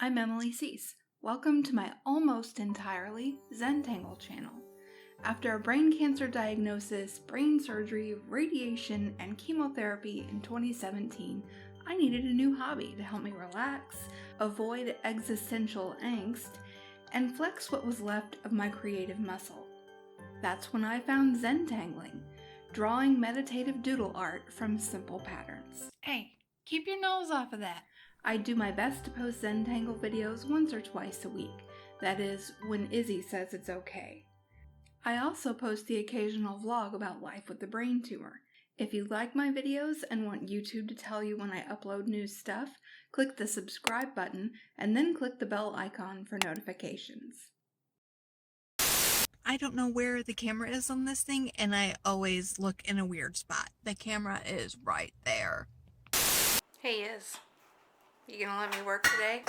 I'm Emily Suess. Welcome to my almost entirely Zentangle channel. After a brain cancer diagnosis, brain surgery, radiation, and chemotherapy in 2017, I needed a new hobby to help me relax, avoid existential angst, and flex what was left of my creative muscle. That's when I found Zentangling, drawing meditative doodle art from simple patterns. Hey, keep your nose off of that. I do my best to post Zentangle videos once or twice a week. That is, when Izzy says it's okay. I also post the occasional vlog about life with the brain tumor. If you like my videos and want YouTube to tell you when I upload new stuff, click the subscribe button and then click the bell icon for notifications. I don't know where the camera is on this thing, and I always look in a weird spot. The camera is right there. Hey Iz, you gonna let me work today?